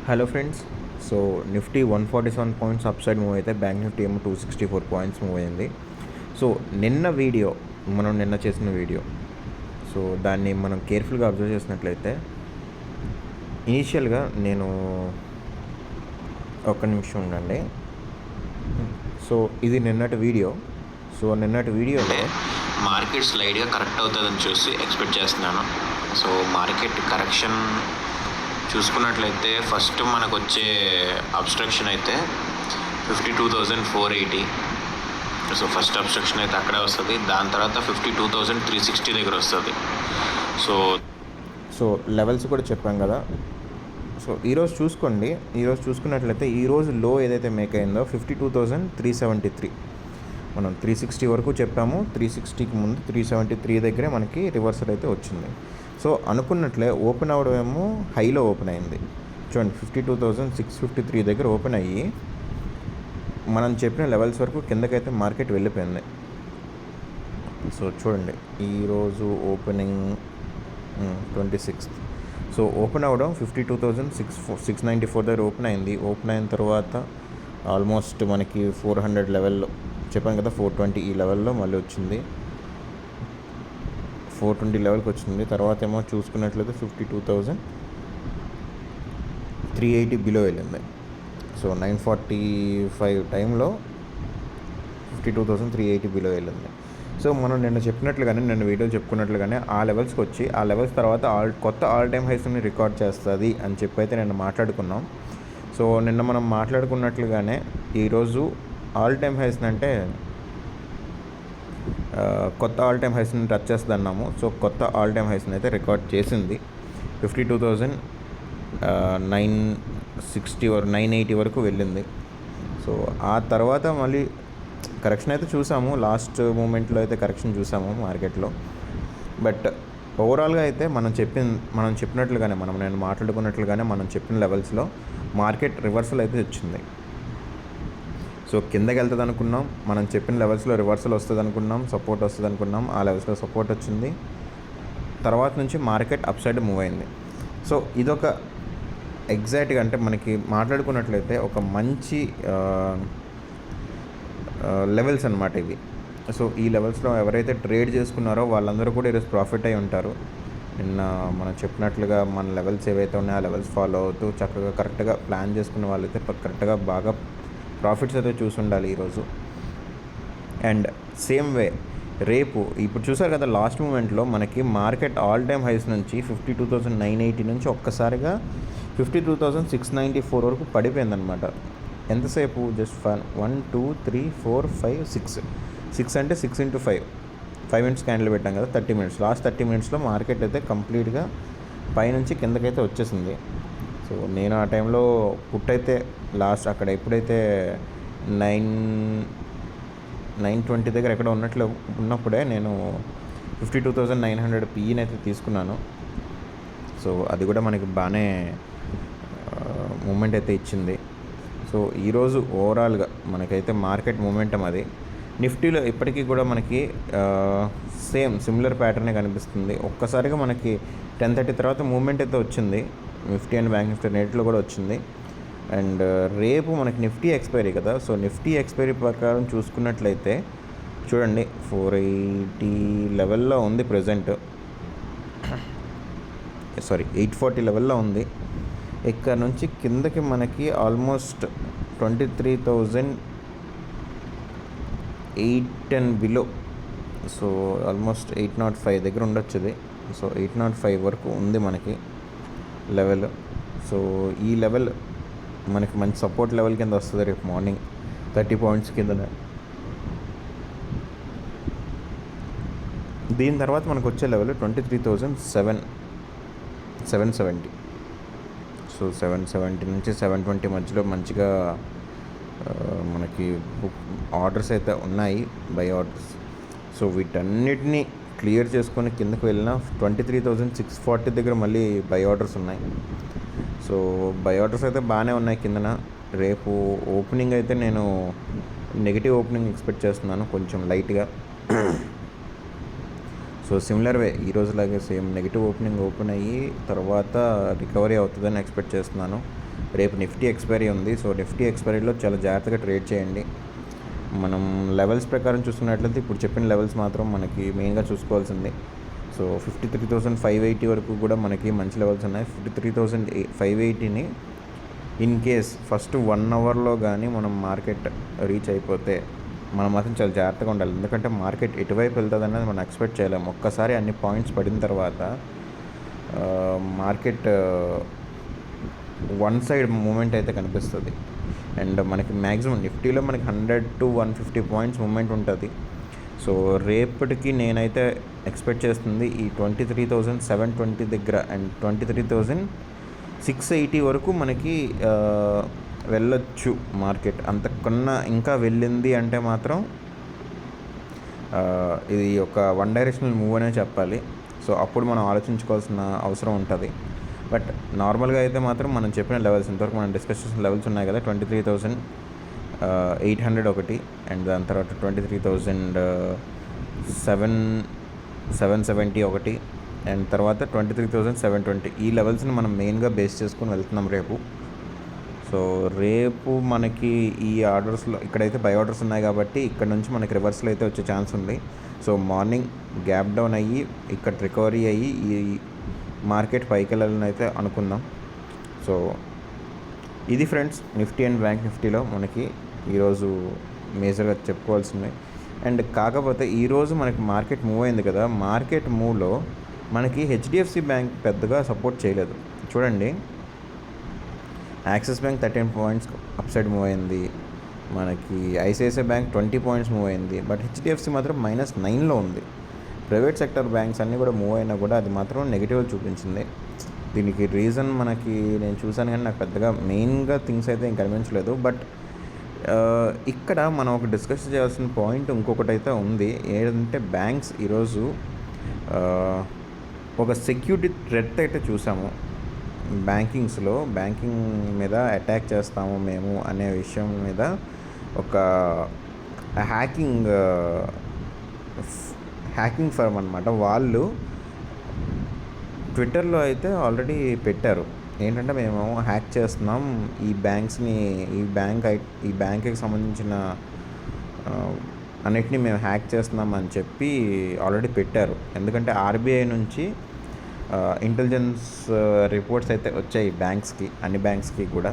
Hello friends. So Nifty 147 points up side move అయితే bank Nifty ఏమో 264 points move అయింది. So నిన్న చేసిన వీడియో సో దాన్ని మనం కేర్ఫుల్గా అబ్జర్వ్ చేసినట్లయితే ఇనీషియల్గా నేను ఒక్క నిమిషం ఉండండి. సో ఇది నిన్నటి వీడియో. సో నిన్నటి వీడియోలో మార్కెట్ స్లైడ్గా కరెక్ట్ అవుతుందని చూసి ఎక్స్పెక్ట్ చేస్తున్నాను. సో మార్కెట్ కరెక్షన్ చూసుకున్నట్లయితే ఫస్ట్ మనకు వచ్చే అబ్స్ట్రక్షన్ అయితే 52,480. సో ఫస్ట్ అబ్స్ట్రక్షన్ అయితే అక్కడే వస్తుంది. దాని తర్వాత 52,360 దగ్గర వస్తుంది. సో లెవెల్స్ కూడా చెప్పాం కదా. సో ఈరోజు చూసుకున్నట్లయితే ఈరోజు లో ఏదైతే మేక్ అయిందో 52,373. మనం 360 వరకు చెప్పాము. 360కి ముందు 373 దగ్గరే మనకి రివర్సల్ అయితే వచ్చింది. సో అనుకున్నట్లే ఓపెన్ అవ్వడం ఏమో హైలో ఓపెన్ అయింది. చూడండి, 52,653 దగ్గర ఓపెన్ అయ్యి మనం చెప్పిన లెవెల్స్ వరకు కిందకైతే మార్కెట్ వెళ్ళిపోయింది. సో చూడండి, ఈరోజు ఓపెనింగ్ 26th. సో ఓపెన్ అవ్వడం 52,694 దగ్గర ఓపెన్ అయింది. ఓపెన్ అయిన తర్వాత ఆల్మోస్ట్ మనకి 400 లెవెల్లో చెప్పాను కదా, 420 ఈ లెవెల్లో మళ్ళీ వచ్చింది. 420 లెవెల్కి వచ్చింది. తర్వాత ఏమో చూసుకున్నట్లయితే 52,380 బిలో వెళ్ళింది. సో 9:45 టైంలో 52,380 బిలో వెళ్ళింది. సో మనం నిన్న చెప్పినట్లుగానే, నిన్న వీడియో చెప్పుకున్నట్లుగానే ఆ లెవెల్స్కి వచ్చి ఆ లెవెల్స్ తర్వాత కొత్త ఆల్ టైమ్ హైస్ని రికార్డ్ చేస్తుంది అని చెప్పి అయితే నిన్న మాట్లాడుకున్నాం. సో నిన్న మనం మాట్లాడుకున్నట్లుగానే ఈరోజు ఆల్ టైమ్ హైస్ అంటే కొత్త ఆల్ టైమ్ హైస్ని టచ్ చేస్తుంది అన్నాము. సో కొత్త ఆల్ టైమ్ హైస్ని అయితే రికార్డ్ చేసింది. 52,960 980 వరకు వెళ్ళింది. సో ఆ తర్వాత మళ్ళీ కరెక్షన్ అయితే చూసాము. లాస్ట్ మూమెంట్లో అయితే కరెక్షన్ చూసాము మార్కెట్లో. బట్ ఓవరాల్గా అయితే మనం చెప్పినట్లుగానే, నేను మాట్లాడుకున్నట్లుగానే మనం చెప్పిన లెవెల్స్లో మార్కెట్ రివర్సల్ అయితే వచ్చింది. సో కిందకి వెళ్తుంది అనుకున్నాం, మనం చెప్పిన లెవెల్స్లో రివర్సల్ వస్తుంది అనుకున్నాం, సపోర్ట్ వస్తుంది అనుకున్నాం. ఆ లెవెల్స్లో సపోర్ట్ వచ్చింది. తర్వాత నుంచి మార్కెట్ అప్ సైడ్ మూవ్ అయింది. సో ఇదొక ఎగ్జాక్ట్గా అంటే మనకి మాట్లాడుకున్నట్లయితే ఒక మంచి లెవెల్స్ అన్నమాట ఇవి. సో ఈ లెవెల్స్లో ఎవరైతే ట్రేడ్ చేసుకున్నారో వాళ్ళందరూ కూడా ఈరోజు ప్రాఫిట్ అయి ఉంటారు. నిన్న మనం చెప్పినట్లుగా మన లెవెల్స్ ఏవైతే ఉన్నాయో ఆ లెవెల్స్ ఫాలో అవుతూ చక్కగా కరెక్ట్గా ప్లాన్ చేసుకున్న వాళ్ళైతే కరెక్ట్గా బాగా ప్రాఫిట్స్ అయితే చూసి ఉండాలి ఈరోజు. అండ్ సేమ్ వే రేపు ఇప్పుడు చూసారు కదా, లాస్ట్ మూమెంట్లో మనకి మార్కెట్ ఆల్ టైమ్ హైస్ నుంచి 52,980 నుంచి ఒక్కసారిగా 52,694 వరకు పడిపోయిందనమాట. ఎంతసేపు? జస్ట్ 1 2 3 4 5 6 అంటే 6 into 5 మినిట్స్ క్యాండిల్ పెట్టాం కదా, 30 మినిట్స్. లాస్ట్ 30 మినిట్స్లో మార్కెట్ అయితే కంప్లీట్గా పైనుంచి కిందకైతే వచ్చేసింది. సో నేను ఆ టైంలో పుట్ అయితే లాస్ట్ అక్కడ ఎప్పుడైతే 920 దగ్గర ఎక్కడ ఉన్నప్పుడే నేను 52,900 పీఈని అయితే తీసుకున్నాను. సో అది కూడా మనకి బాగానే మూమెంట్ అయితే ఇచ్చింది. సో ఈరోజు ఓవరాల్గా మనకైతే మార్కెట్ మూమెంటం అది. నిఫ్టీలో ఇప్పటికీ కూడా మనకి సిమిలర్ ప్యాటర్నే కనిపిస్తుంది. ఒక్కసారిగా మనకి 10:30 తర్వాత మూమెంట్ అయితే వచ్చింది. నిఫ్టీ అండ్ బ్యాంక్ నిఫ్టీ రేట్లో కూడా వచ్చింది. అండ్ రేపు మనకి నిఫ్టీ ఎక్స్పైరీ కదా. సో నిఫ్టీ ఎక్స్పైరీ ప్రకారం చూసుకున్నట్లయితే చూడండి, 480 లెవెల్లో ఉంది ప్రజెంట్. 840 లెవెల్లో ఉంది. ఇక్కడ నుంచి కిందకి మనకి ఆల్మోస్ట్ 23,810 బిలో. సో ఆల్మోస్ట్ 805 దగ్గర ఉండొచ్చుది. సో 805 వరకు ఉంది మనకి లెవెల్. సో ఈ లెవెల్ మనకి మంచి సపోర్ట్ లెవెల్ కింద వస్తుంది రేపు మార్నింగ్ 30 పాయింట్స్ కిందనే. దీని తర్వాత మనకు వచ్చే లెవెల్ 23,770. సో 770 నుంచి 720 మధ్యలో మంచిగా మనకి ఆర్డర్స్ అయితే ఉన్నాయి, బై ఆర్డర్స్. సో వీటన్నిటిని క్లియర్ చేసుకొని కిందకి వెళ్ళిన 23,640 దగ్గర మళ్ళీ బై ఆర్డర్స్ ఉన్నాయి. సో బై ఆర్డర్స్ అయితే బాగానే ఉన్నాయి కిందన. రేపు ఓపెనింగ్ అయితే నేను నెగిటివ్ ఓపెనింగ్ ఎక్స్పెక్ట్ చేస్తున్నాను, కొంచెం లైట్గా. సో సిమిలర్ వే ఈరోజులాగే సేమ్ నెగిటివ్ ఓపెన్ అయ్యి తర్వాత రికవరీ అవుతుందని ఎక్స్పెక్ట్ చేస్తున్నాను. రేపు నిఫ్టీ ఎక్స్పైరీ ఉంది. సో నిఫ్టీ ఎక్స్పైరీలో చాలా జాగ్రత్తగా ట్రేడ్ చేయండి. మనం లెవెల్స్ ప్రకారం చూసుకున్నట్లయితే ఇప్పుడు చెప్పిన లెవెల్స్ మాత్రం మనకి మెయిన్గా చూసుకోవాల్సింది. సో 53,580 వరకు కూడా మనకి మంచి లెవెల్స్ ఉన్నాయి. 53,580ని ఇన్ కేస్ ఫస్ట్ 1 అవర్లో కానీ మనం మార్కెట్ రీచ్ అయిపోతే మనం మాత్రం చాలా జాగ్రత్తగా ఉండాలి. ఎందుకంటే మార్కెట్ ఎటువైపు వెళ్తుంది అనేది మనం ఎక్స్పెక్ట్ చేయలేము. ఒక్కసారి అన్ని పాయింట్స్ పడిన తర్వాత మార్కెట్ వన్ సైడ్ మూమెంట్ అయితే కనిపిస్తుంది. అండ్ మనకి మ్యాక్సిమం నిఫ్టీలో మనకి 100 to 150 పాయింట్స్ మూమెంట్ ఉంటుంది. సో రేపటికి నేనైతే ఎక్స్పెక్ట్ చేస్తుంది ఈ 23,720 దగ్గర అండ్ 23,680 వరకు మనకి వెళ్ళొచ్చు మార్కెట్. అంతకన్నా ఇంకా వెళ్ళింది అంటే మాత్రం ఇది ఒక వన్ డైరెక్షనల్ మూవ్ అనే చెప్పాలి. సో అప్పుడు మనం ఆలోచించుకోవాల్సిన అవసరం ఉంటుంది. బట్ నార్మల్గా అయితే మాత్రం మనం చెప్పిన లెవెల్స్ ఇంతవరకు మనం డిస్కస్ చేసిన లెవెల్స్ ఉన్నాయి కదా, 23,800 ఒకటి, అండ్ దాని తర్వాత 23,770 ఒకటి, అండ్ తర్వాత 23,720. ఈ లెవెల్స్ని మనం మెయిన్గా బేస్ చేసుకొని వెళ్తున్నాం రేపు. సో రేపు మనకి ఈ ఆర్డర్స్లో ఇక్కడైతే బై ఆర్డర్స్ ఉన్నాయి కాబట్టి ఇక్కడ నుంచి మనకి రివర్సల్ అయితే వచ్చే ఛాన్స్ ఉంది. సో మార్నింగ్ గ్యాప్ డౌన్ అయ్యి ఇక్కడ రికవరీ అయ్యి ఈ మార్కెట్ పైకి వెళ్ళాలని అయితే అనుకుందాం. సో ఇది ఫ్రెండ్స్ నిఫ్టీ అండ్ బ్యాంక్ నిఫ్టీలో మనకి ఈరోజు మేజర్గా చెప్పుకోవాల్సింది. అండ్ కాకపోతే ఈరోజు మనకి మార్కెట్ మూవ్ అయింది కదా, మార్కెట్ మూవ్లో మనకి హెచ్డిఎఫ్సి బ్యాంక్ పెద్దగా సపోర్ట్ చేయలేదు. చూడండి, axis bank 13 points up side move అయింది, మనకి ఐసిఐసిఐ బ్యాంక్ 20 పాయింట్స్ మూవ్ అయింది, బట్ హెచ్డిఎఫ్సి మాత్రం -9లో ఉంది. ప్రైవేట్ సెక్టర్ బ్యాంక్స్ అన్నీ కూడా మూవ్ అయినా కూడా అది మాత్రం నెగిటివ్ చూపించింది. దీనికి రీజన్ మనకి నేను చూసాను కానీ నాకు పెద్దగా మెయిన్గా థింగ్స్ అయితే ఏం కనిపించలేదు. బట్ ఇక్కడ మనం ఒక డిస్కస్ చేయాల్సిన పాయింట్ ఇంకొకటి అయితే ఉంది. ఏంటంటే బ్యాంక్స్ ఈరోజు ఒక సెక్యూరిటీ థ్రెట్ అయితే చూసాము. బ్యాంకింగ్ మీద అటాక్ చేస్తాము మేము అనే విషయం మీద ఒక హ్యాకింగ్ ఫర్మ్ అనమాట. వాళ్ళు ట్విట్టర్లో అయితే ఆల్రెడీ పెట్టారు, ఏంటంటే మేము హ్యాక్ చేస్తున్నాం ఈ బ్యాంక్కి సంబంధించిన అన్నిటినీ మేము హ్యాక్ చేస్తున్నాం అని చెప్పి ఆల్రెడీ పెట్టారు. ఎందుకంటే ఆర్బీఐ నుంచి ఇంటెలిజెన్స్ రిపోర్ట్స్ అయితే వచ్చాయి అన్ని బ్యాంక్స్కి కూడా.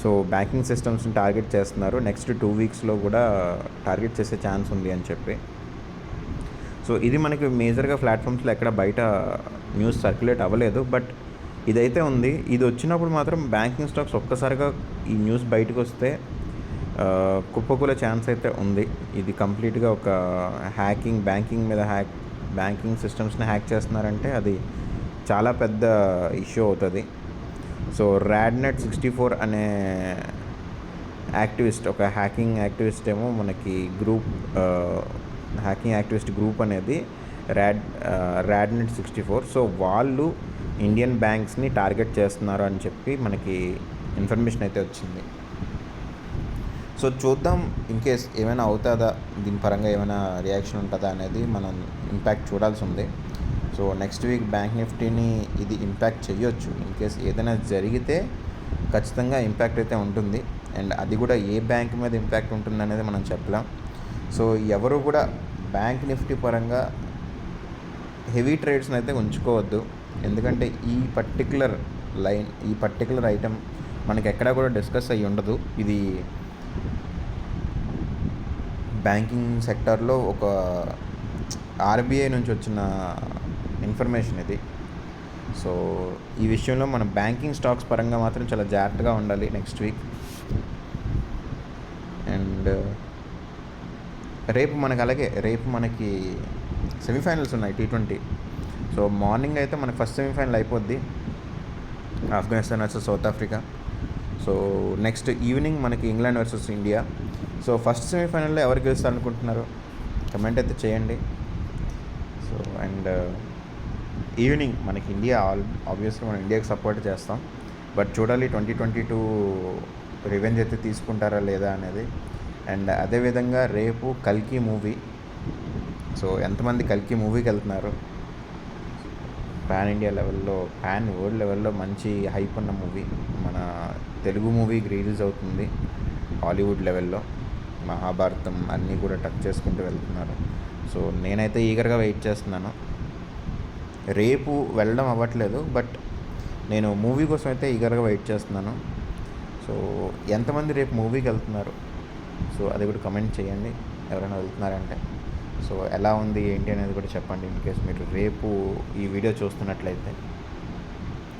సో బ్యాంకింగ్ సిస్టమ్స్ని టార్గెట్ చేస్తున్నారు, నెక్స్ట్ 2 వీక్స్లో కూడా టార్గెట్ చేసే ఛాన్స్ ఉంది అని చెప్పి. సో ఇది మనకి మేజర్గా ప్లాట్ఫామ్స్లో ఎక్కడ బయట న్యూస్ సర్క్యులేట్ అవ్వలేదు, బట్ ఇదైతే ఉంది. ఇది వచ్చినప్పుడు మాత్రం బ్యాంకింగ్ స్టాక్స్ ఒక్కసారిగా ఈ న్యూస్ బయటకు వస్తే కుప్పకూలే ఛాన్స్ అయితే ఉంది. ఇది కంప్లీట్గా ఒక బ్యాంకింగ్ సిస్టమ్స్ని హ్యాక్ చేస్తున్నారంటే అది చాలా పెద్ద ఇష్యూ అవుతుంది. సో RadNet 64 అనే యాక్టివిస్ట్, ఒక హ్యాకింగ్ యాక్టివిస్ట్ ఏమో మనకి హ్యాకింగ్ యాక్టివిస్ట్ గ్రూప్ అనేది RadNet 64. సో వాళ్ళు ఇండియన్ బ్యాంక్స్ని టార్గెట్ చేస్తున్నారు అని చెప్పి మనకి ఇన్ఫర్మేషన్ అయితే వచ్చింది. సో చూద్దాం, ఇన్ కేస్ ఏమైనా అవుతుందా, దీని పరంగా ఏమైనా రియాక్షన్ ఉంటుందా అనేది మనం ఇంపాక్ట్ చూడాల్సి ఉంది. సో నెక్స్ట్ వీక్ బ్యాంక్ నిఫ్టీని ఇది ఇంపాక్ట్ చేయొచ్చు. ఇన్ కేస్ ఏదైనా జరిగితే ఖచ్చితంగా ఇంపాక్ట్ అయితే ఉంటుంది. అండ్ అది కూడా ఏ బ్యాంక్ మీద ఇంపాక్ట్ ఉంటుంది అనేది మనం చెప్పలేం. సో ఎవరు కూడా బ్యాంక్ నిఫ్టీ పరంగా హెవీ ట్రేడ్స్ని అయితే ఉంచుకోవద్దు. ఎందుకంటే ఈ పర్టికులర్ ఐటమ్ మనకి ఎక్కడా కూడా డిస్కస్ అయ్యి ఉండదు. ఇది బ్యాంకింగ్ సెక్టార్లో ఒక ఆర్బీఐ నుంచి వచ్చిన ఇన్ఫర్మేషన్ ఇది. సో ఈ విషయంలో మనం బ్యాంకింగ్ స్టాక్స్ పరంగా మాత్రం చాలా జాగ్రత్తగా ఉండాలి నెక్స్ట్ వీక్. అండ్ రేపు మనకి సెమీఫైనల్స్ ఉన్నాయి T20. సో మార్నింగ్ అయితే మనకి ఫస్ట్ సెమీఫైనల్ అయిపోద్ది, Afghanistan versus South Africa. So next evening మనకి England versus India. So first సెమీఫైనల్లో ఎవరు గెలుస్తారనుకుంటున్నారు కమెంట్ అయితే చేయండి. సో అండ్ ఈవినింగ్ మనకి ఇండియా ఆబ్వియస్గా మనం ఇండియాకి సపోర్ట్ చేస్తాం, బట్ చూడాలి 2022 రివెంజ్ అయితే తీసుకుంటారా లేదా అనేది. అండ్ అదేవిధంగా రేపు కల్కి మూవీ. సో ఎంతమంది కల్కి మూవీకి వెళ్తున్నారు? పాన్ ఇండియా లెవెల్లో, పాన్ వరల్డ్ లెవెల్లో మంచి హైప్ ఉన్న మూవీ. మన తెలుగు మూవీ రిలీజ్ అవుతుంది హాలీవుడ్ లెవెల్లో. మహాభారతం అన్నీ కూడా టచ్ చేసుకుంటూ వెళ్తున్నారు. సో నేనైతే ఈగర్గా వెయిట్ చేస్తున్నాను. రేపు వెళ్ళడం అవ్వట్లేదు, బట్ నేను మూవీ కోసం అయితే ఈగర్గా వెయిట్ చేస్తున్నాను. సో ఎంతమంది రేపు మూవీకి వెళ్తున్నారు? సో అది కూడా కమెంట్ చేయండి, ఎవరైనా వెళ్తున్నారంటే. సో ఎలా ఉంది ఏంటి అనేది కూడా చెప్పండి. ఇన్ కేస్ మీరు రేపు ఈ వీడియో చూస్తున్నట్లయితే,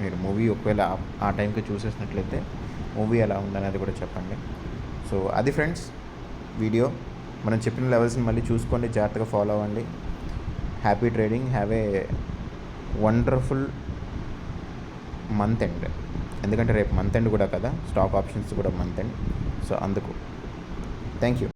మీరు మూవీ ఒకవేళ ఆ టైంకి చూసేసినట్లయితే మూవీ ఎలా ఉందనేది కూడా చెప్పండి. సో అది ఫ్రెండ్స్ వీడియో. మనం చెప్పిన లెవెల్స్ని మళ్ళీ చూసుకోండి, జాగ్రత్తగా ఫాలో అవ్వండి. Happy trading, have a wonderful month end. ఎందుకంటే రేపు మంత్ ఎండ్ కూడా కదా, స్టాక్ ఆప్షన్స్ కూడా మంత్ ఎండ్. సో అందుకు థ్యాంక్ యూ.